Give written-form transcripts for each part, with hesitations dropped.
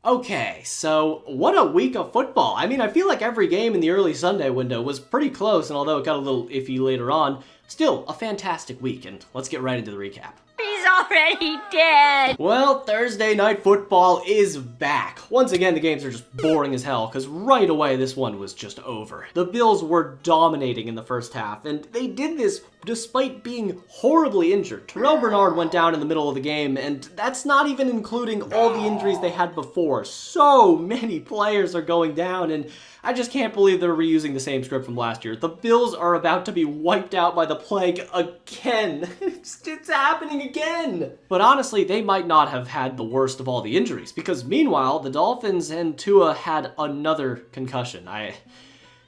Okay, so what a week of football. I mean, I feel like every game in the early Sunday window was pretty close, and although it got a little iffy later on, still a fantastic week, and let's get right into the recap. He's already dead! Well, Thursday Night Football is back. Once again, the games are just boring as hell, because right away this one was just over. The Bills were dominating in the first half, and they did this despite being horribly injured. Terrell Bernard went down in the middle of the game, and that's not even including all the injuries they had before. So many players are going down, and I just can't believe they're reusing the same script from last year. The Bills are about to be wiped out by the plague again. It's happening again. But honestly, they might not have had the worst of all the injuries, because meanwhile, the Dolphins and Tua had another concussion.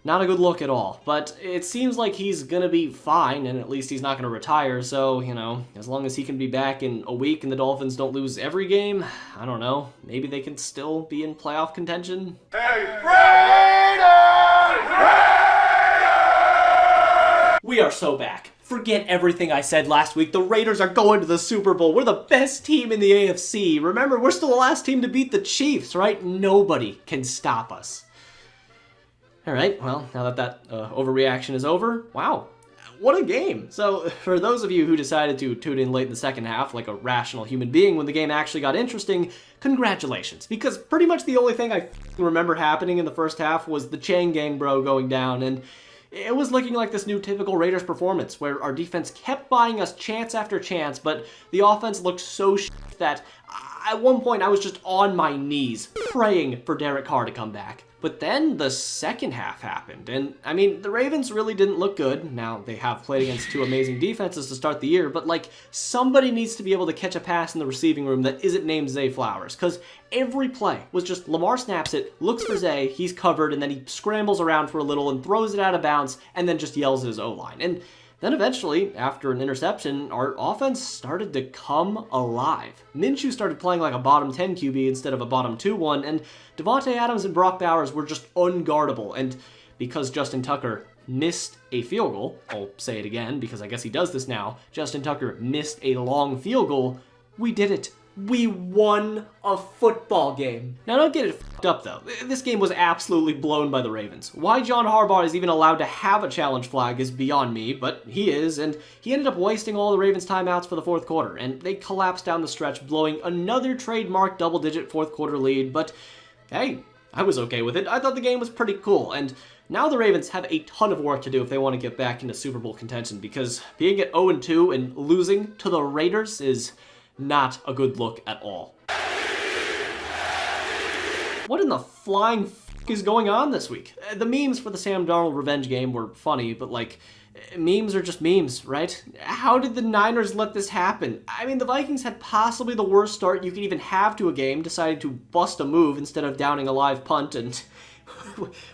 Not a good look at all, but it seems like he's gonna be fine, and at least he's not gonna retire, so, you know, as long as he can be back in a week and the Dolphins don't lose every game, I don't know, maybe they can still be in playoff contention? Hey, Raiders! We are so back. Forget everything I said last week. The Raiders are going to the Super Bowl. We're the best team in the AFC. Remember, we're still the last team to beat the Chiefs, right? Nobody can stop us. All right, well, now that overreaction is over, wow, what a game. So for those of you who decided to tune in late in the second half like a rational human being when the game actually got interesting, congratulations. Because pretty much the only thing I remember happening in the first half was the Chain Gang bro going down, and it was looking like this new typical Raiders performance where our defense kept buying us chance after chance, but the offense looked so that at one point I was just on my knees praying for Derek Carr to come back. But then the second half happened, and I mean, the Ravens really didn't look good. Now, they have played against two amazing defenses to start the year, but like, somebody needs to be able to catch a pass in the receiving room that isn't named Zay Flowers, because every play was just Lamar snaps it, looks for Zay, he's covered, and then he scrambles around for a little and throws it out of bounds, and then just yells at his O-line. And then eventually, after an interception, our offense started to come alive. Minshew started playing like a bottom 10 QB instead of a bottom 2 one, and Devontae Adams and Brock Bowers were just unguardable. And because Justin Tucker missed a field goal, I'll say it again because I guess he does this now, Justin Tucker missed a long field goal, we did it. We won a football game. Now don't get it fucked up though. This game was absolutely blown by the Ravens. Why John Harbaugh is even allowed to have a challenge flag is beyond me, but he is, and he ended up wasting all the Ravens timeouts for the fourth quarter, and they collapsed down the stretch, blowing another trademark double-digit fourth quarter lead, but hey, I was okay with it. I thought the game was pretty cool, and now the Ravens have a ton of work to do if they want to get back into Super Bowl contention, because being at 0-2 and losing to the Raiders is not a good look at all. What in the flying f*** is going on this week? The memes for the Sam Darnold revenge game were funny, but like, memes are just memes, right? How did the Niners let this happen? I mean, the Vikings had possibly the worst start you could even have to a game, deciding to bust a move instead of downing a live punt and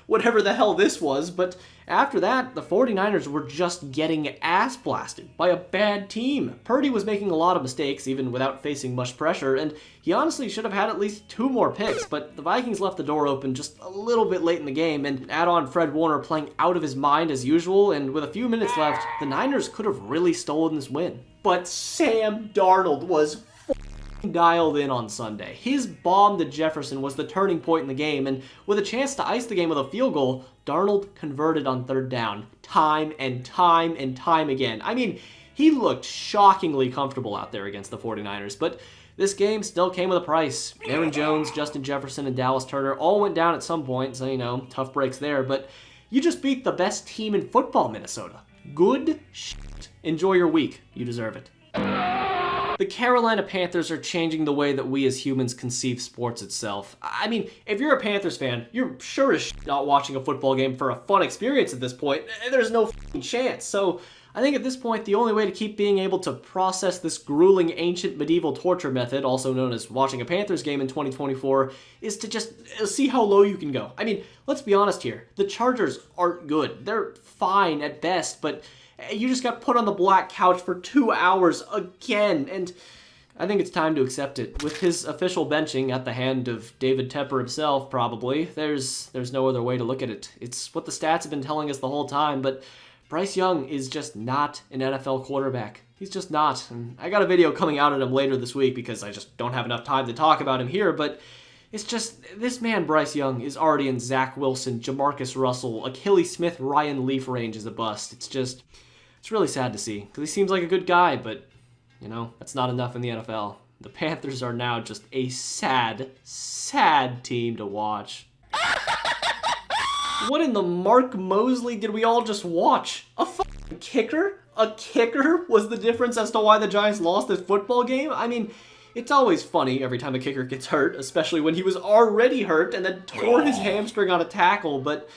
whatever the hell this was, but after that, the 49ers were just getting ass blasted by a bad team. Purdy was making a lot of mistakes, even without facing much pressure, and he honestly should have had at least 2 more picks, but the Vikings left the door open just a little bit late in the game, and add on Fred Warner playing out of his mind as usual, and with a few minutes left, the Niners could have really stolen this win. But Sam Darnold was dialed in on Sunday. His bomb to Jefferson was the turning point in the game, and with a chance to ice the game with a field goal, Darnold converted on third down time and time and time again. I mean, he looked shockingly comfortable out there against the 49ers, but this game still came with a price. Aaron Jones, Justin Jefferson, and Dallas Turner all went down at some point, so, you know, tough breaks there, but you just beat the best team in football, Minnesota. Good shit. Enjoy your week. You deserve it. The Carolina Panthers are changing the way that we as humans conceive sports itself. I mean, if you're a Panthers fan, you're sure as shit not watching a football game for a fun experience at this point. There's no f***ing chance. So I think at this point, the only way to keep being able to process this grueling ancient medieval torture method, also known as watching a Panthers game in 2024, is to just see how low you can go. I mean, let's be honest here. The Chargers aren't good. They're fine at best, but you just got put on the black couch for 2 hours again, and I think it's time to accept it. With his official benching at the hand of David Tepper himself, probably, there's no other way to look at it. It's what the stats have been telling us the whole time, but Bryce Young is just not an NFL quarterback. He's just not, and I got a video coming out at him later this week because I just don't have enough time to talk about him here, but It's just, this man Bryce Young is already in Zach Wilson, Jamarcus Russell, Achilles Smith, Ryan Leaf range as a bust. It's really sad to see, because he seems like a good guy, but, you know, that's not enough in the NFL. The Panthers are now just a sad, sad team to watch. What in the Mark Mosley did we all just watch? A fucking kicker? A kicker was the difference as to why the Giants lost this football game? I mean, it's always funny every time a kicker gets hurt, especially when he was already hurt and then tore his hamstring on a tackle, but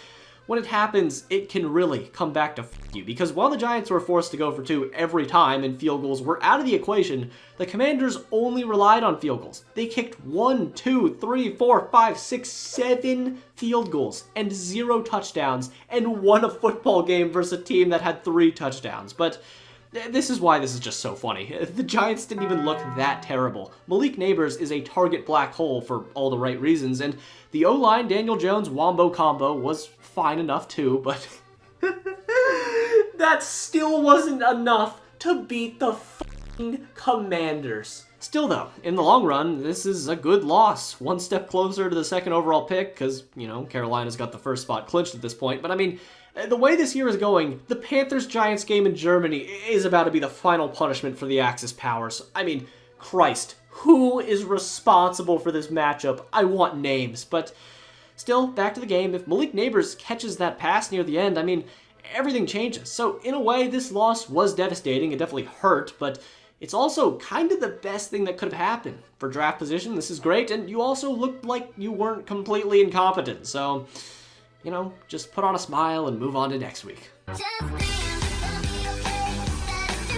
when it happens, it can really come back to f*** you, because while the Giants were forced to go for 2 every time and field goals were out of the equation, the Commanders only relied on field goals. They kicked 1, 2, 3, 4, 5, 6, 7 field goals and 0 touchdowns and won a football game versus a team that had 3 touchdowns, but this is why this is just so funny. The Giants didn't even look that terrible. Malik Neighbors is a target black hole for all the right reasons, and the O-line Daniel Jones-Wombo combo was fine enough too, but that still wasn't enough to beat the f***ing Commanders. Still though, in the long run, this is a good loss. 1 step closer to the 2nd overall pick, because, you know, Carolina's got the 1st spot clinched at this point, but I mean, the way this year is going, the Panthers-Giants game in Germany is about to be the final punishment for the Axis powers. I mean, Christ, who is responsible for this matchup? I want names, but still, back to the game. If Malik Neighbors catches that pass near the end, I mean, everything changes. So, in a way, this loss was devastating. It definitely hurt, but it's also kind of the best thing that could have happened. For draft position, this is great, and you also looked like you weren't completely incompetent, so, you know, just put on a smile and move on to next week.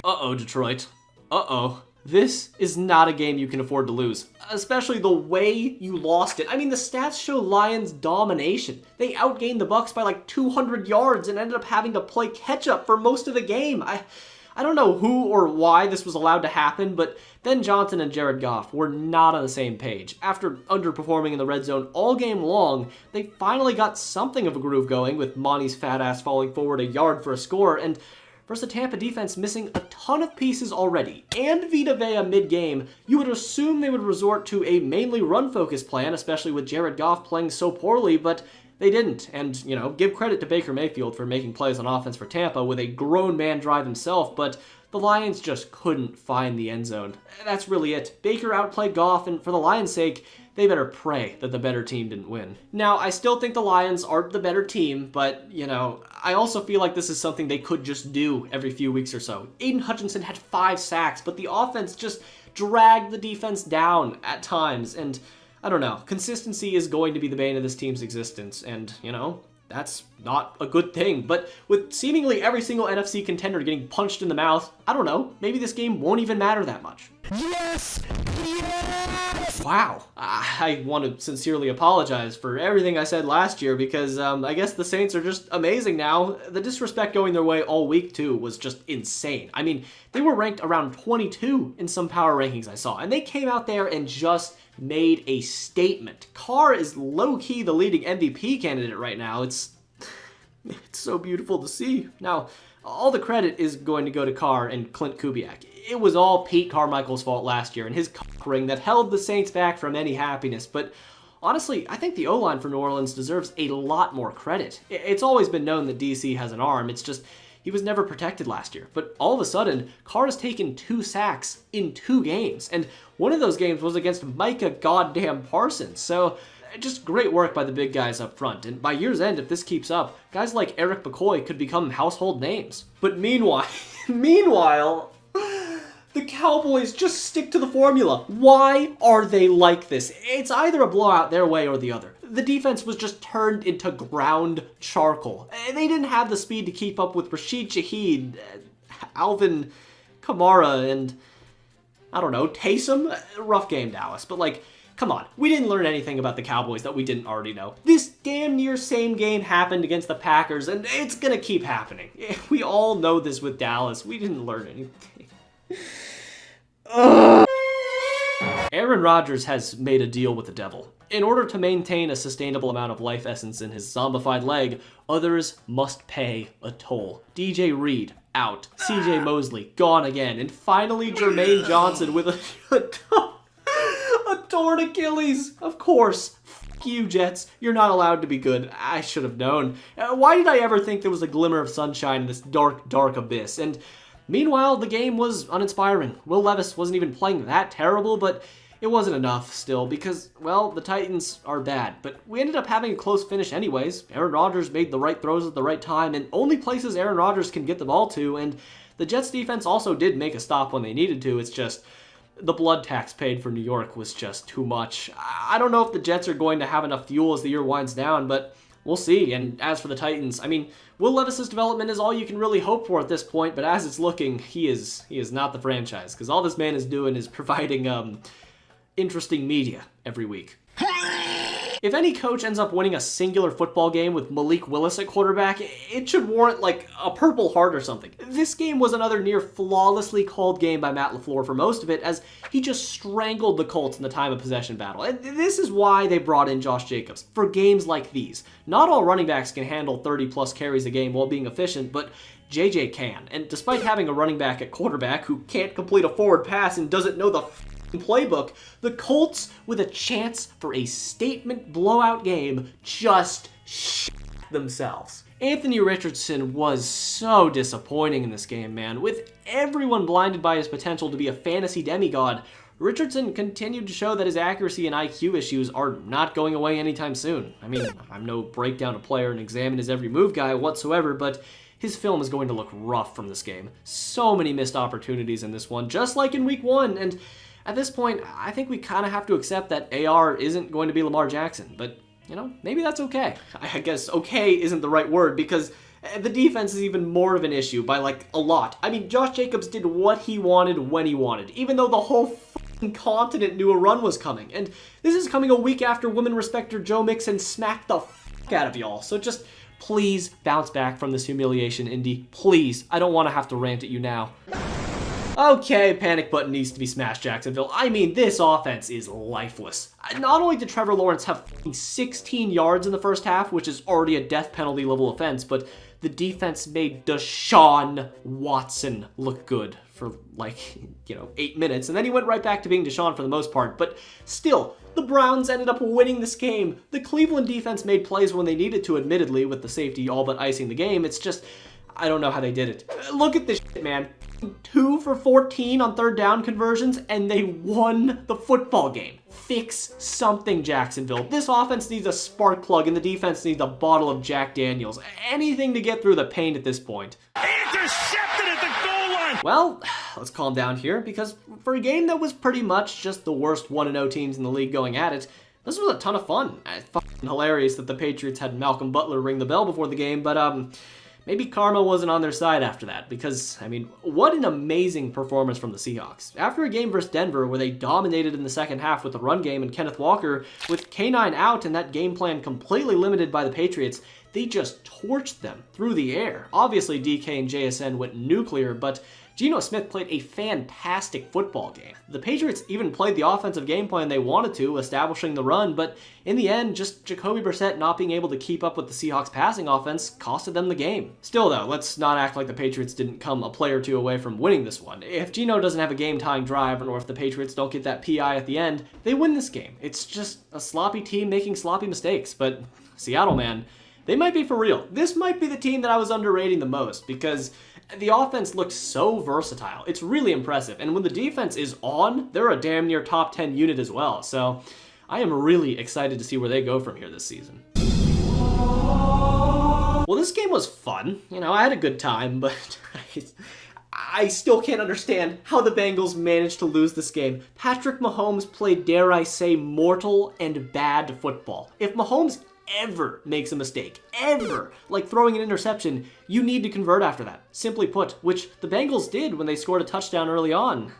Uh-oh, Detroit. Uh-oh. This is not a game you can afford to lose, especially the way you lost it. I mean, the stats show Lions domination. They outgained the Bucs by like 200 yards and ended up having to play catch-up for most of the game. I don't know who or why this was allowed to happen, but Ben Johnson and Jared Goff were not on the same page. After underperforming in the red zone all game long, they finally got something of a groove going, with Monty's fat ass falling forward a yard for a score, and versus the Tampa defense missing a ton of pieces already, and Vita Vea mid-game, you would assume they would resort to a mainly run-focused plan, especially with Jared Goff playing so poorly, but they didn't. And, you know, give credit to Baker Mayfield for making plays on offense for Tampa with a grown man drive himself, but the Lions just couldn't find the end zone. That's really it. Baker outplayed Goff, and for the Lions' sake, they better pray that the better team didn't win. Now, I still think the Lions are the better team, but, you know, I also feel like this is something they could just do every few weeks or so. Aiden Hutchinson had 5 sacks, but the offense just dragged the defense down at times, and I don't know. Consistency is going to be the bane of this team's existence, and, you know, that's not a good thing. But with seemingly every single NFC contender getting punched in the mouth, I don't know, maybe this game won't even matter that much. Yes! Yes! Wow. I want to sincerely apologize for everything I said last year, because I guess the Saints are just amazing now. The disrespect going their way all week, too, was just insane. I mean, they were ranked around 22 in some power rankings I saw, and they came out there and just made a statement. Carr is low-key the leading MVP candidate right now. It's so beautiful to see. Now, all the credit is going to go to Carr and Clint Kubiak. It was all Pete Carmichael's fault last year and his cock ring that held the Saints back from any happiness, but honestly, I think the O-line for New Orleans deserves a lot more credit. It's always been known that DC has an arm, it's just he was never protected last year. But all of a sudden, Carr has taken 2 sacks in 2 games, and one of those games was against Micah goddamn Parsons. So just great work by the big guys up front. And by year's end, if this keeps up, guys like Eric McCoy could become household names. But meanwhile, the Cowboys just stick to the formula. Why are they like this? It's either a blowout their way or the other. The defense was just turned into ground charcoal. They didn't have the speed to keep up with Rashid Shaheed, Alvin Kamara, and, I don't know, Taysom? Rough game, Dallas. But, like, come on. We didn't learn anything about the Cowboys that we didn't already know. This damn near same game happened against the Packers, and it's gonna keep happening. We all know this with Dallas. We didn't learn anything. Aaron Rodgers has made a deal with the devil. In order to maintain a sustainable amount of life essence in his zombified leg, others must pay a toll. DJ Reed, out. CJ Mosley, gone again. And finally, Jermaine Johnson with a torn Achilles. Of course. F you, Jets. You're not allowed to be good. I should have known. Why did I ever think there was a glimmer of sunshine in this dark, dark abyss? And meanwhile, the game was uninspiring. Will Levis wasn't even playing that terrible, but it wasn't enough still because, well, the Titans are bad. But we ended up having a close finish anyways. Aaron Rodgers made the right throws at the right time, and only places Aaron Rodgers can get the ball to, and the Jets defense also did make a stop when they needed to. It's just the blood tax paid for New York was just too much. I don't know if the Jets are going to have enough fuel as the year winds down, but we'll see. And as for the Titans, I mean, Will Levis's development is all you can really hope for at this point, but as it's looking, he is not the franchise, because all this man is doing is providing interesting media every week. If any coach ends up winning a singular football game with Malik Willis at quarterback, it should warrant like a Purple Heart or something. This game was another near flawlessly called game by Matt LaFleur for most of it, as he just strangled the Colts in the time of possession battle. And this is why they brought in Josh Jacobs, for games like these. Not all running backs can handle 30 plus carries a game while being efficient, but JJ can. And despite having a running back at quarterback who can't complete a forward pass and doesn't know the playbook, the Colts, with a chance for a statement blowout game, just themselves. Anthony Richardson was so disappointing in this game, man. With everyone blinded by his potential to be a fantasy demigod, Richardson continued to show that his accuracy and IQ issues are not going away anytime soon. I mean, I'm no breakdown a player and examine his every move guy whatsoever, but his film is going to look rough from this game. So many missed opportunities in this one, just like in week 1, and at this point, I think we kind of have to accept that AR isn't going to be Lamar Jackson, but, you know, maybe that's okay. I guess okay isn't the right word because the defense is even more of an issue by, like, a lot. I mean, Josh Jacobs did what he wanted when he wanted, even though the whole fucking continent knew a run was coming. And this is coming a week after women respecter Joe Mixon smacked the fuck out of y'all. So just please bounce back from this humiliation, Indy. Please. I don't want to have to rant at you now. Okay, panic button needs to be smashed, Jacksonville. I mean, this offense is lifeless. Not only did Trevor Lawrence have 16 yards in the first half, which is already a death penalty level offense, but the defense made Deshaun Watson look good for, like, 8 minutes, and then he went right back to being Deshaun for the most part. But still, the Browns ended up winning this game. The Cleveland defense made plays when they needed to, admittedly, with the safety all but icing the game. It's just, I don't know how they did it. Look at this shit, man. 2 for 14 on third down conversions, and they won the football game. Fix something, Jacksonville. This offense needs a spark plug, and the defense needs a bottle of Jack Daniels. Anything to get through the pain at this point. Intercepted at the goal line! Well, let's calm down here, because for a game that was pretty much just the worst 1-0 teams in the league going at it, this was a ton of fun. It's fucking hilarious that the Patriots had Malcolm Butler ring the bell before the game, but maybe karma wasn't on their side after that, because, I mean, what an amazing performance from the Seahawks. After a game versus Denver where they dominated in the second half with the run game and Kenneth Walker, with K9 out and that game plan completely limited by the Patriots, they just torched them through the air. Obviously, DK and JSN went nuclear, but Geno Smith played a fantastic football game. The Patriots even played the offensive game plan they wanted to, establishing the run, but in the end, just Jacoby Brissett not being able to keep up with the Seahawks passing offense costed them the game. Still though, let's not act like the Patriots didn't come a play or two away from winning this one. If Geno doesn't have a game-tying drive, or if the Patriots don't get that PI at the end, they win this game. It's just a sloppy team making sloppy mistakes, but Seattle, man, they might be for real. This might be the team that I was underrating the most, because the offense looks so versatile. It's really impressive. And when the defense is on, they're a damn near top 10 unit as well. So I am really excited to see where they go from here this season. Well, this game was fun. I had a good time, but I still can't understand how the Bengals managed to lose this game. Patrick Mahomes played, dare I say, mortal and bad football. If Mahomes ever makes a mistake, ever, like throwing an interception, you need to convert after that. Simply put, which the Bengals did when they scored a touchdown early on,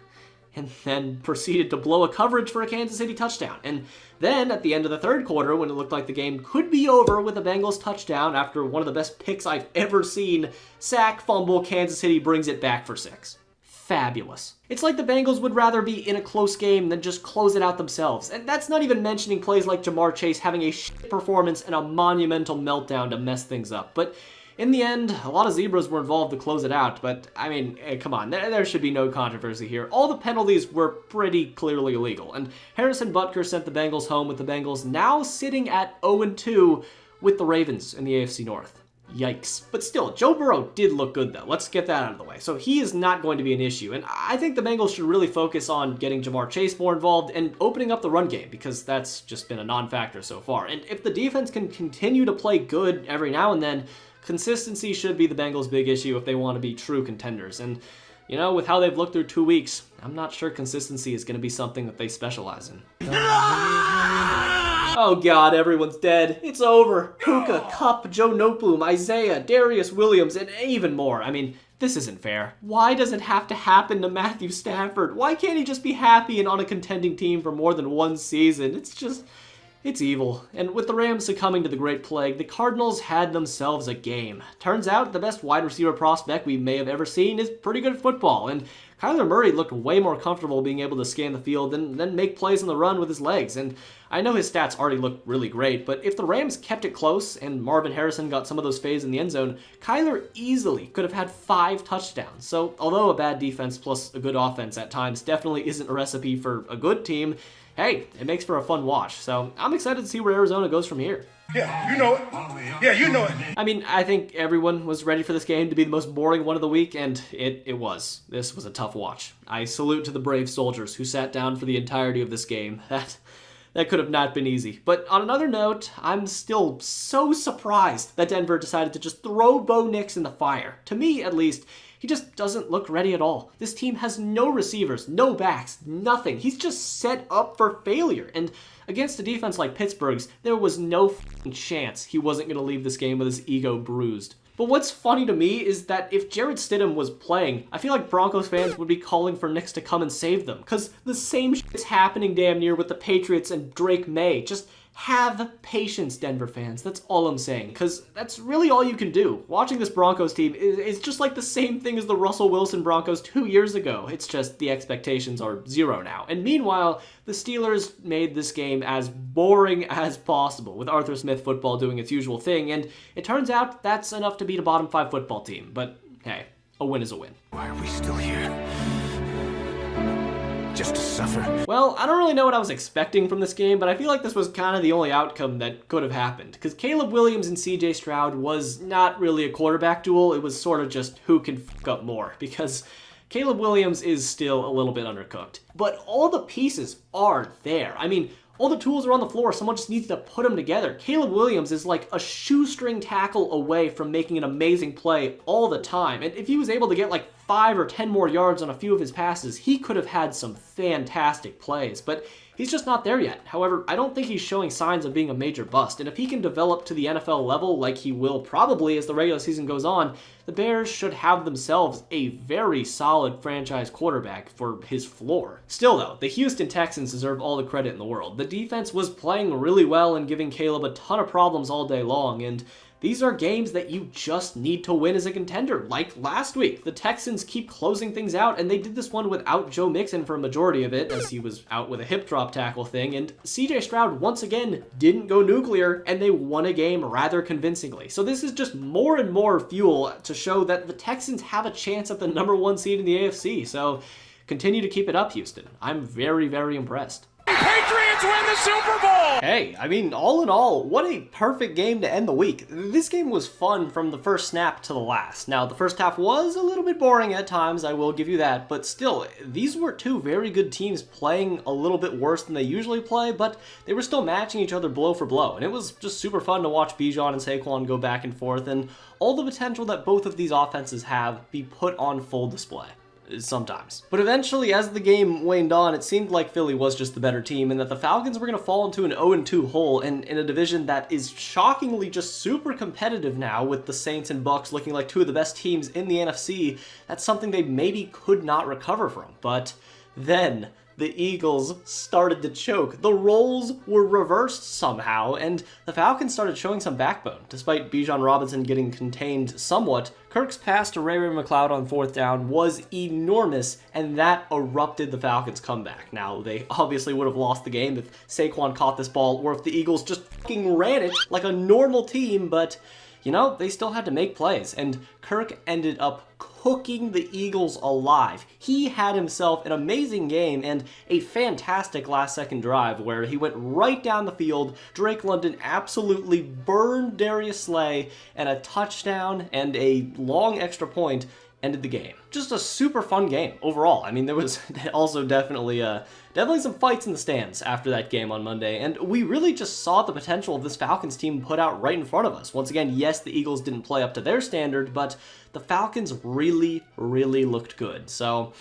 and then proceeded to blow a coverage for a Kansas City touchdown. And then at the end of the third quarter, when it looked like the game could be over with a Bengals touchdown after one of the best picks I've ever seen, sack, fumble, Kansas City brings it back for 6. Fabulous. It's like the Bengals would rather be in a close game than just close it out themselves. And that's not even mentioning plays like Jamar Chase having a shit performance and a monumental meltdown to mess things up. But In the end, a lot of zebras were involved to close it out, but I mean, come on, there should be no controversy here. All the penalties were pretty clearly illegal, and Harrison Butker sent the Bengals home with the Bengals now sitting at 0-2 with the Ravens in the AFC North. Yikes. But still, Joe Burrow did look good though. Let's get that out of the way. So he is not going to be an issue, and I think the Bengals should really focus on getting Jamar Chase more involved and opening up the run game, because that's just been a non-factor so far. And if the defense can continue to play good every now and then, consistency should be the Bengals' big issue if they want to be true contenders. And, you know, with how they've looked through 2 weeks, I'm not sure consistency is going to be something that they specialize in. Oh god, everyone's dead. It's over. Puka, Kupp, Joe Noteboom, Isaiah, Darius Williams, and even more. I mean, this isn't fair. Why does it have to happen to Matthew Stafford? Why can't he just be happy and on a contending team for more than one season? It's evil. And with the Rams succumbing to the Great Plague, the Cardinals had themselves a game. Turns out the best wide receiver prospect we may have ever seen is pretty good at football, and Kyler Murray looked way more comfortable being able to scan the field and then make plays on the run with his legs. And I know his stats already look really great, but if the Rams kept it close and Marvin Harrison got some of those fades in the end zone, Kyler easily could have had 5 touchdowns. So although a bad defense plus a good offense at times definitely isn't a recipe for a good team, hey, it makes for a fun watch. So I'm excited to see where Arizona goes from here. Yeah, you know it. Yeah, you know it. I mean, I think everyone was ready for this game to be the most boring one of the week, and it was. This was a tough watch. I salute to the brave soldiers who sat down for the entirety of this game. That could have not been easy. But on another note, I'm still so surprised that Denver decided to just throw Bo Nix in the fire. To me, at least, he just doesn't look ready at all. This team has no receivers, no backs, nothing. He's just set up for failure. And against a defense like Pittsburgh's, there was no chance he wasn't going to leave this game with his ego bruised. But what's funny to me is that if Jarrett Stidham was playing, I feel like Broncos fans would be calling for Nix to come and save them, because the same shit's happening damn near with the Patriots and Drake May. Just have patience, Denver fans. That's all I'm saying, because that's really all you can do. Watching this Broncos team is just like the same thing as the Russell Wilson Broncos 2 years ago. It's just the expectations are 0 now. And meanwhile, the Steelers made this game as boring as possible, with Arthur Smith football doing its usual thing, and it turns out that's enough to beat a bottom 5 football team. But hey, a win is a win. Why are we still here? Just to suffer. Well, I don't really know what I was expecting from this game, but I feel like this was kind of the only outcome that could have happened. Because Caleb Williams and CJ Stroud was not really a quarterback duel, it was sort of just who can fuck up more. Because Caleb Williams is still a little bit undercooked. But all the pieces are there. I mean, all the tools are on the floor, someone just needs to put them together. Caleb Williams is like a shoestring tackle away from making an amazing play all the time. And if he was able to get like 5 or 10 more yards on a few of his passes, he could have had some fantastic plays. But he's just not there yet. However, I don't think he's showing signs of being a major bust. And if he can develop to the NFL level like he will probably as the regular season goes on, the Bears should have themselves a very solid franchise quarterback for his floor. Still though, the Houston Texans deserve all the credit in the world. The defense was playing really well and giving Caleb a ton of problems all day long, and these are games that you just need to win as a contender. Like last week, the Texans keep closing things out, and they did this one without Joe Mixon for a majority of it, as he was out with a hip drop tackle thing, and CJ Stroud once again didn't go nuclear, and they won a game rather convincingly. So this is just more and more fuel to show that the Texans have a chance at the #1 seed in the AFC, so continue to keep it up, Houston. I'm very, very impressed. Patriots win the Super Bowl! Hey, I mean, all in all, what a perfect game to end the week. This game was fun from the first snap to the last. Now, the first half was a little bit boring at times, I will give you that, but still, these were two very good teams playing a little bit worse than they usually play, but they were still matching each other blow for blow, and it was just super fun to watch Bijan and Saquon go back and forth, and all the potential that both of these offenses have be put on full display. Sometimes. But eventually, as the game waned on, it seemed like Philly was just the better team and that the Falcons were going to fall into an 0-2 hole and in a division that is shockingly just super competitive now, with the Saints and Bucs looking like two of the best teams in the NFC. That's something they maybe could not recover from. But then the Eagles started to choke. The roles were reversed somehow, and the Falcons started showing some backbone. Despite Bijan Robinson getting contained somewhat, Kirk's pass to Ray McCloud on 4th down was enormous, and that erupted the Falcons' comeback. Now, they obviously would have lost the game if Saquon caught this ball, or if the Eagles just fucking ran it like a normal team, but you know, they still had to make plays, and Kirk ended up cooking the Eagles alive. He had himself an amazing game and a fantastic last-second drive where he went right down the field. Drake London absolutely burned Darius Slay, and a touchdown and a long extra point ended the game. Just a super fun game overall. I mean, there was also definitely some fights in the stands after that game on Monday, and we really just saw the potential of this Falcons team put out right in front of us. Once again, yes, the Eagles didn't play up to their standard, but the Falcons really, really looked good. So,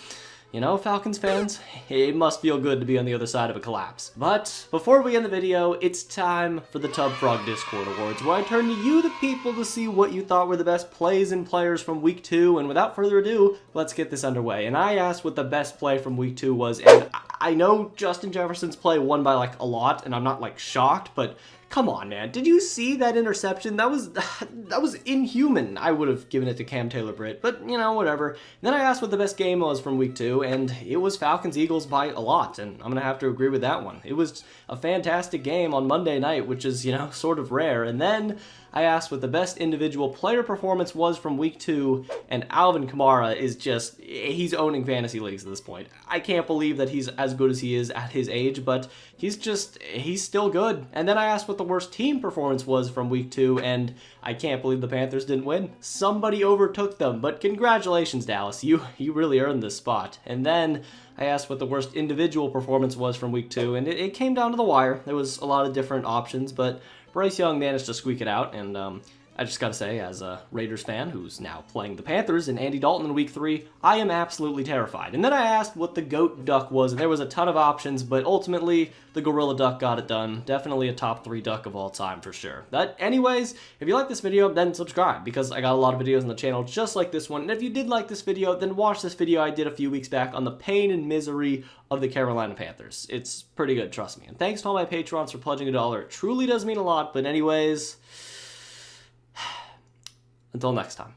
you know, Falcons fans, it must feel good to be on the other side of a collapse. But before we end the video, it's time for the Tubfrog Discord Awards, where I turn to you, the people, to see what you thought were the best plays and players from Week 2. And without further ado, let's get this underway. And I asked what the best play from Week 2 was, and I know Justin Jefferson's play won by like a lot, and I'm not like shocked, but come on, man. Did you see that interception? That was inhuman. I would have given it to Cam Taylor-Britt, but, you know, whatever. And then I asked what the best game was from Week 2, and it was Falcons-Eagles by a lot, and I'm going to have to agree with that one. It was a fantastic game on Monday night, which is, you know, sort of rare. And then I asked what the best individual player performance was from Week 2, and Alvin Kamara is just, he's owning fantasy leagues at this point. I can't believe that he's as good as he is at his age, but he's still good. And then I asked what the worst team performance was from Week 2, and I can't believe the Panthers didn't win. Somebody overtook them, but congratulations, Dallas. You really earned this spot. And then I asked what the worst individual performance was from Week 2, and it came down to the wire. There was a lot of different options, but Bryce Young managed to squeak it out, and I just gotta say, as a Raiders fan who's now playing the Panthers and Andy Dalton in Week 3, I am absolutely terrified. And then I asked what the GOAT duck was, and there was a ton of options, but ultimately, the Gorilla Duck got it done. Definitely a top 3 duck of all time for sure. But anyways, if you like this video, then subscribe, because I got a lot of videos on the channel just like this one. And if you did like this video, then watch this video I did a few weeks back on the pain and misery of the Carolina Panthers. It's pretty good, trust me. And thanks to all my patrons for pledging $1. It truly does mean a lot. But anyways, until next time.